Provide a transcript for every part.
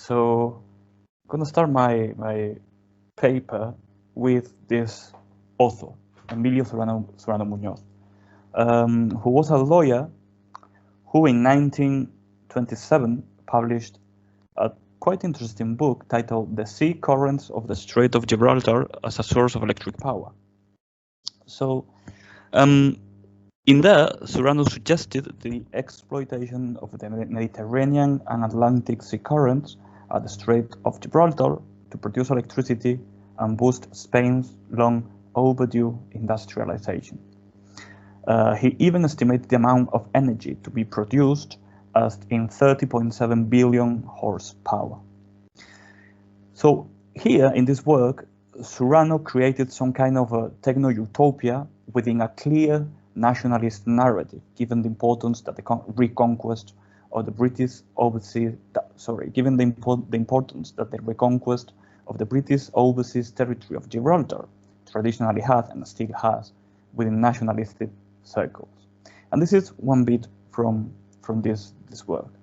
So I'm going to start my paper with this author, Emilio Serrano Muñoz, who was a lawyer who in 1927 published a quite interesting book titled The Sea Currents of the Strait of Gibraltar as a Source of Electric Power. So in there, Serrano suggested the exploitation of the Mediterranean and Atlantic sea currents at the Strait of Gibraltar to produce electricity and boost Spain's long overdue industrialization. He even estimated the amount of energy to be produced as in 30.7 billion horsepower. So here in this work, Serrano created some kind of a techno-utopia within a clear nationalist narrative, given the importance that the reconquest of the British overseas, given the importance that the reconquest of the British overseas territory of Gibraltar traditionally had and still has within nationalistic circles. And this is one bit from this work.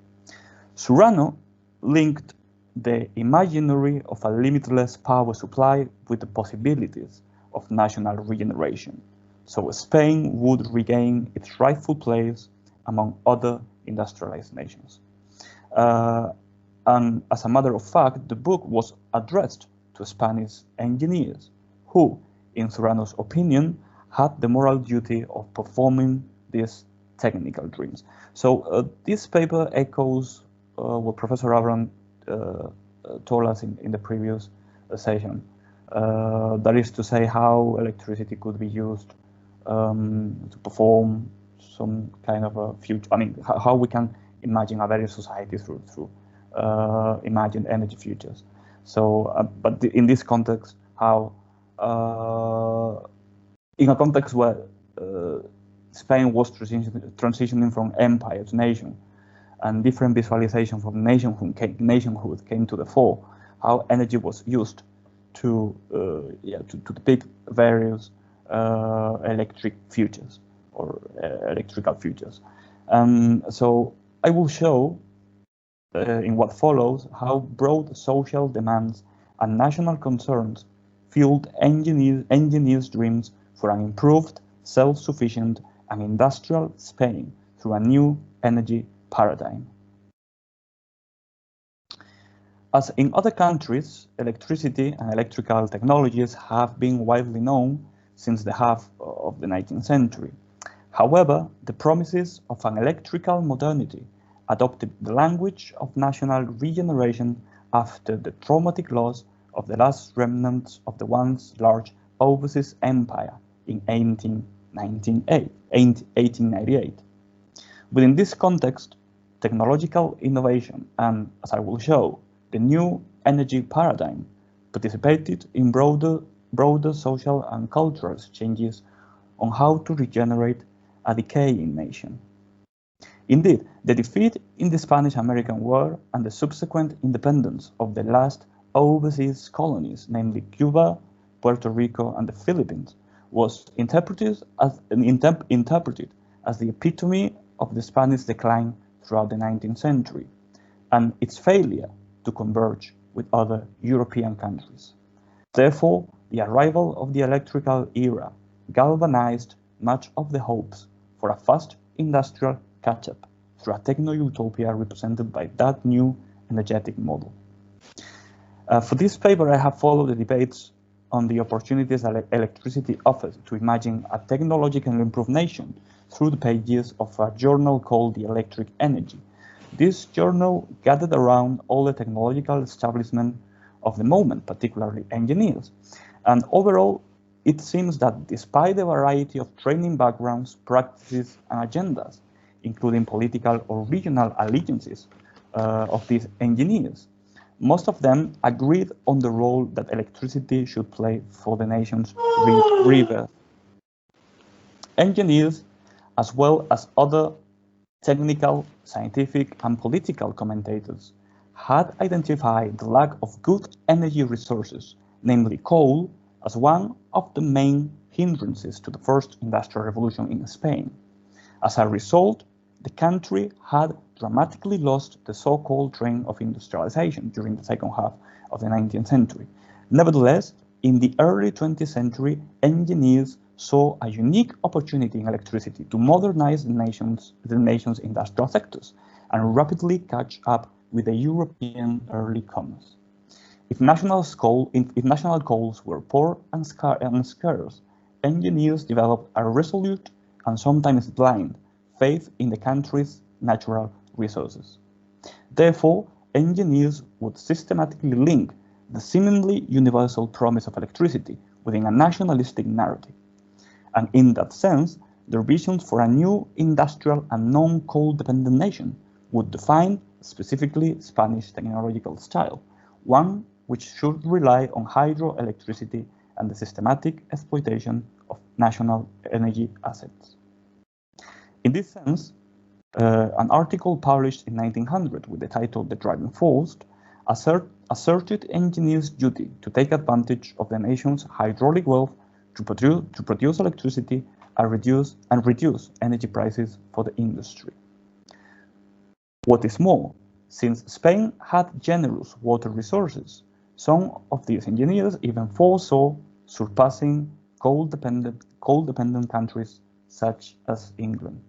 Serrano linked the imaginary of a limitless power supply with the possibilities of national regeneration. So Spain would regain its rightful place among other industrialized nations. And as a matter of fact, the book was addressed to Spanish engineers who, in Serrano's opinion, had the moral duty of performing these technical dreams. So this paper echoes what Professor Abram told us in the previous session. That is to say, how electricity could be used to perform some kind of a future. I mean, how we can imagine a better society through imagined energy futures. So, but in this context, how in a context where Spain was transitioning from empire to nation, and different visualizations of nationhood came to the fore, how energy was used to depict various electric futures or electrical futures. So I will show in what follows how broad social demands and national concerns fueled engineers' dreams for an improved, self-sufficient and industrial Spain through a new energy paradigm. As in other countries, electricity and electrical technologies have been widely known since the half of the 19th century. However, the promises of an electrical modernity adopted the language of national regeneration after the traumatic loss of the last remnants of the once large overseas empire in 1898. Within this context, technological innovation and, as I will show, the new energy paradigm participated in broader social and cultural changes on how to regenerate a decaying nation. Indeed, the defeat in the Spanish-American War and the subsequent independence of the last overseas colonies, namely Cuba, Puerto Rico, and the Philippines, was interpreted as the epitome of the Spanish decline throughout the 19th century, and its failure to converge with other European countries. Therefore, the arrival of the electrical era galvanized much of the hopes for a fast industrial catch-up through a techno-utopia represented by that new energetic model. For this paper, I have followed the debates on the opportunities that electricity offers to imagine a technologically improved nation through the pages of a journal called The Electric Energy. This journal gathered around all the technological establishment of the moment, particularly engineers. And overall, it seems that despite the variety of training backgrounds, practices, and agendas, including political or regional allegiances of these engineers, most of them agreed on the role that electricity should play for the nation's rebirth. Engineers, as well as other technical, scientific, and political commentators, had identified the lack of good energy resources, namely coal, as one of the main hindrances to the first industrial revolution in Spain. As a result, the country had dramatically lost the so-called train of industrialization during the second half of the 19th century. Nevertheless, in the early 20th century, engineers saw a unique opportunity in electricity to modernize the nation's industrial sectors and rapidly catch up with the European early comers. If national goals were poor and scarce, engineers developed a resolute and sometimes blind faith in the country's natural resources. Therefore, engineers would systematically link the seemingly universal promise of electricity within a nationalistic narrative. And in that sense, their visions for a new industrial and non-coal dependent nation would define specifically Spanish technological style, one which should rely on hydroelectricity and the systematic exploitation of national energy assets. In this sense, an article published in 1900 with the title "The Driving Force" asserted engineers' duty to take advantage of the nation's hydraulic wealth to produce electricity and reduce energy prices for the industry. What is more, since Spain had generous water resources, some of these engineers even foresaw surpassing coal-dependent countries such as England.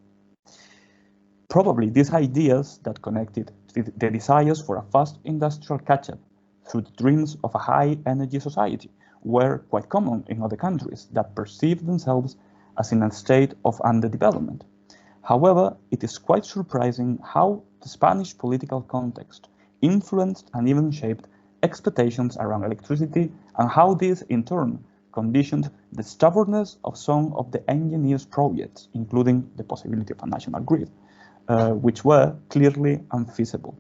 Probably these ideas that connected the desires for a fast industrial catch-up through the dreams of a high-energy society were quite common in other countries that perceived themselves as in a state of underdevelopment. However, it is quite surprising how the Spanish political context influenced and even shaped expectations around electricity, and how this, in turn, conditioned the stubbornness of some of the engineers' projects, including the possibility of a national grid, which were clearly unfeasible.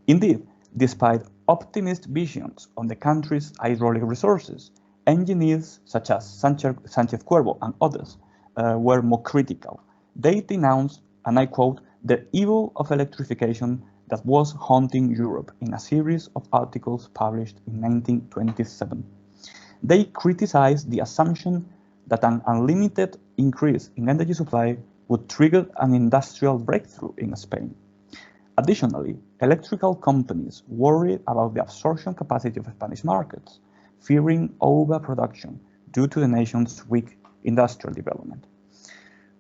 Indeed, despite optimist visions on the country's hydraulic resources, engineers such as Sanchez Cuervo and others were more critical. They denounced, and I quote, "the evil of electrification that was haunting Europe" in a series of articles published in 1927. They criticized the assumption that an unlimited increase in energy supply would trigger an industrial breakthrough in Spain. Additionally, electrical companies worried about the absorption capacity of Spanish markets, fearing overproduction due to the nation's weak industrial development.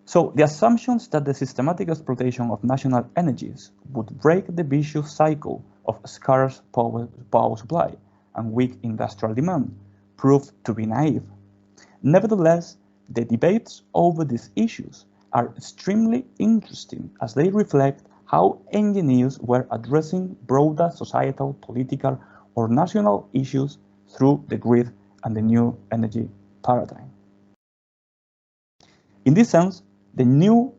So the assumptions that the systematic exploitation of national energies would break the vicious cycle of scarce power supply and weak industrial demand proved to be naive. Nevertheless, the debates over these issues are extremely interesting as they reflect how engineers were addressing broader societal, political, or national issues through the grid and the new energy paradigm. In this sense, the new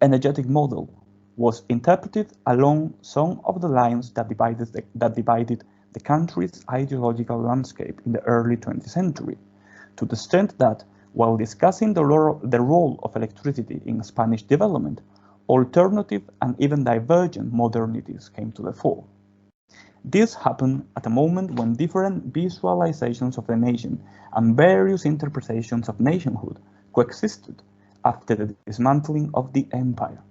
energetic model was interpreted along some of the lines that divided the country's ideological landscape in the early 20th century, to the extent that, while discussing the role of electricity in Spanish development, alternative and even divergent modernities came to the fore. This happened at a moment when different visualizations of the nation and various interpretations of nationhood coexisted after the dismantling of the empire.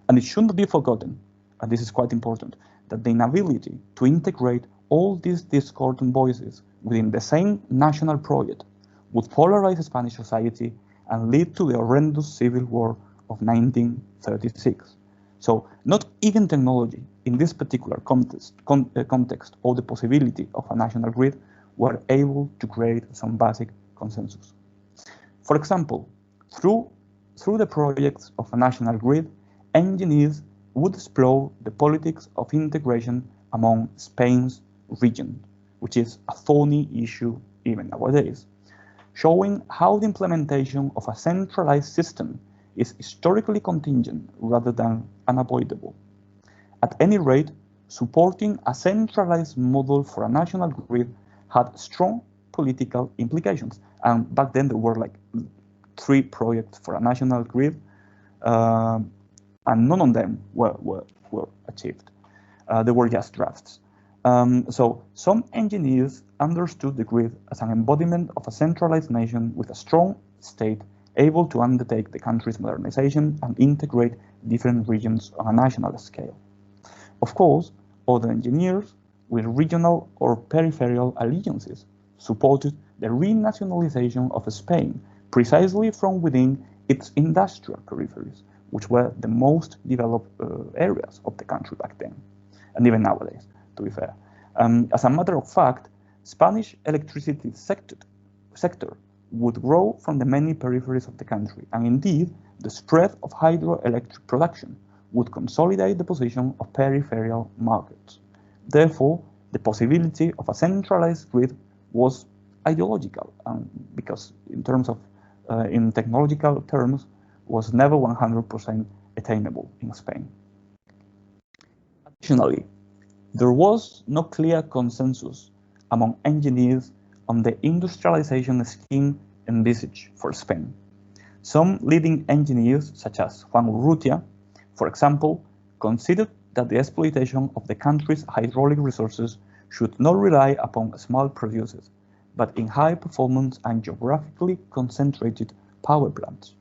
And it should not be forgotten, and this is quite important, that the inability to integrate all these discordant voices within the same national project would polarize Spanish society and lead to the horrendous civil war of 1936. So not even technology in this particular context or the possibility of a national grid were able to create some basic consensus. For example, through the projects of a national grid, engineers would explore the politics of integration among Spain's region, which is a thorny issue even nowadays, showing how the implementation of a centralized system is historically contingent rather than unavoidable. At any rate, supporting a centralized model for a national grid had strong political implications. And back then there were like 3 projects for a national grid, and none of them were achieved. They were just drafts. So some engineers understood the grid as an embodiment of a centralized nation with a strong state able to undertake the country's modernization and integrate different regions on a national scale. Of course, other engineers with regional or peripheral allegiances supported the renationalization of Spain precisely from within its industrial peripheries, which were the most developed areas of the country back then, and even nowadays, to be fair. As a matter of fact, Spanish electricity sector would grow from the many peripheries of the country, and indeed, the spread of hydroelectric production would consolidate the position of peripheral markets. Therefore, the possibility of a centralized grid was ideological, because in terms of in technological terms, was never 100% attainable in Spain. Additionally, there was no clear consensus among engineers on the industrialization scheme envisaged for Spain. Some leading engineers, such as Juan Urrutia, for example, considered that the exploitation of the country's hydraulic resources should not rely upon small producers, but in high-performance and geographically concentrated power plants.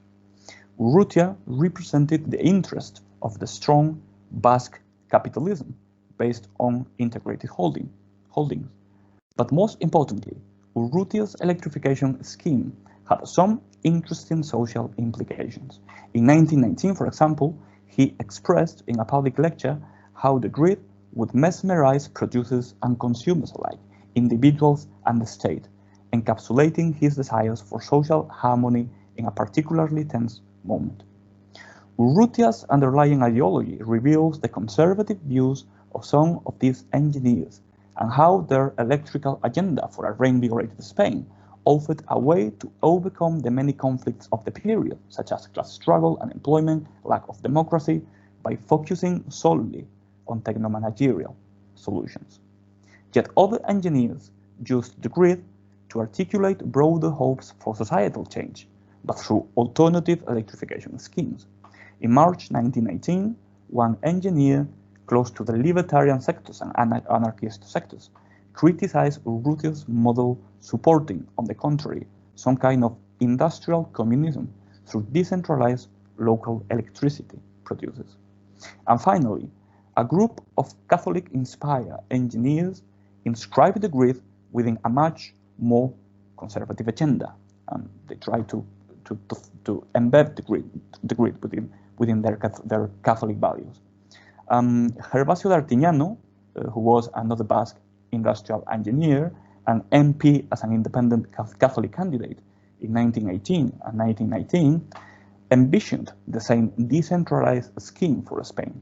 Urrutia represented the interest of the strong Basque capitalism based on integrated holdings. But most importantly, Urrutia's electrification scheme had some interesting social implications. In 1919, for example, he expressed in a public lecture how the grid would mesmerize producers and consumers alike, individuals and the state, encapsulating his desires for social harmony in a particularly tense moment. Urrutia's underlying ideology reveals the conservative views of some of these engineers and how their electrical agenda for a reinvigorated Spain offered a way to overcome the many conflicts of the period, such as class struggle, unemployment, lack of democracy, by focusing solely on techno-managerial solutions. Yet other engineers used the grid to articulate broader hopes for societal change, but through alternative electrification schemes. In March 1918, one engineer close to the libertarian sectors and anarchist sectors criticized Urrutia's model, supporting, on the contrary, some kind of industrial communism through decentralized local electricity producers. And finally, a group of Catholic-inspired engineers inscribed the grid within a much more conservative agenda, and they try to embed the grid within their Catholic values. Gervasio d'Artiñano, who was another Basque industrial engineer and MP as an independent Catholic candidate in 1918 and 1919, envisioned the same decentralized scheme for Spain.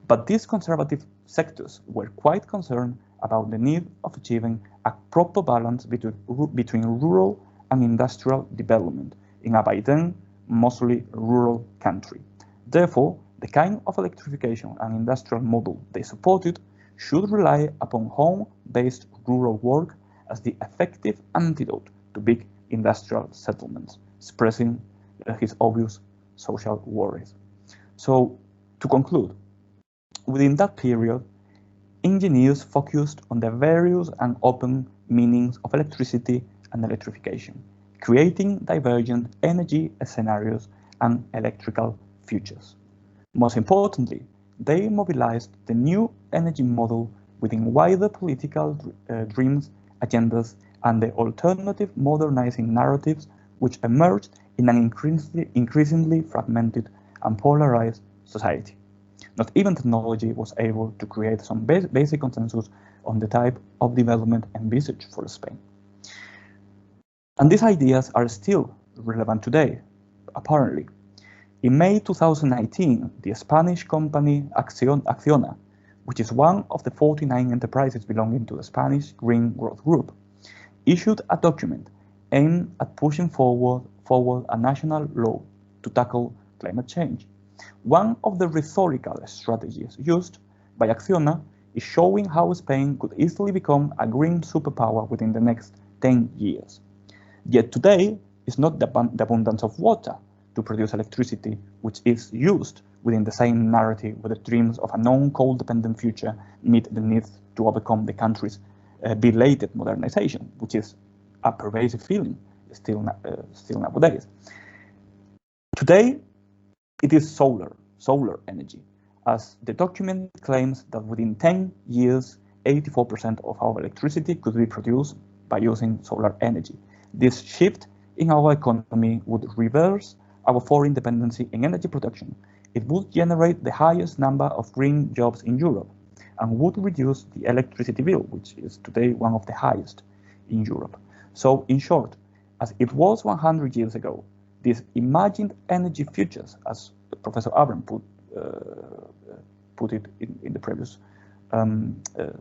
But these conservative sectors were quite concerned about the need of achieving a proper balance between rural and industrial development in a by then mostly rural country. Therefore, the kind of electrification and industrial model they supported should rely upon home-based rural work as the effective antidote to big industrial settlements, expressing his obvious social worries. So, to conclude, within that period, engineers focused on the various and open meanings of electricity and electrification, creating divergent energy scenarios and electrical futures. Most importantly, they mobilized the new energy model within wider political dreams, agendas, and the alternative modernizing narratives which emerged in an increasingly fragmented and polarized society. Not even technology was able to create some basic consensus on the type of development envisaged for Spain. And these ideas are still relevant today, apparently. In May 2019, the Spanish company Acciona, which is one of the 49 enterprises belonging to the Spanish Green Growth Group, issued a document aimed at pushing forward a national law to tackle climate change. One of the rhetorical strategies used by Acciona is showing how Spain could easily become a green superpower within the next 10 years. Yet today, it's not the abundance of water to produce electricity which is used within the same narrative where the dreams of a non-coal dependent future meet the needs to overcome the country's belated modernization, which is a pervasive feeling still nowadays. Today, it is solar energy, as the document claims that within 10 years, 84% of our electricity could be produced by using solar energy. This shift in our economy would reverse our foreign dependency in energy production. It would generate the highest number of green jobs in Europe and would reduce the electricity bill, which is today one of the highest in Europe. So in short, as it was 100 years ago, these imagined energy futures, as Professor Abram put it in the previous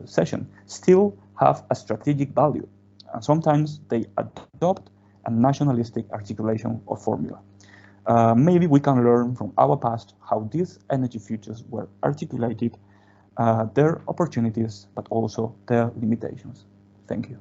session, still have a strategic value, and sometimes they adopt a nationalistic articulation or formula. Maybe we can learn from our past how these energy futures were articulated, their opportunities, but also their limitations. Thank you.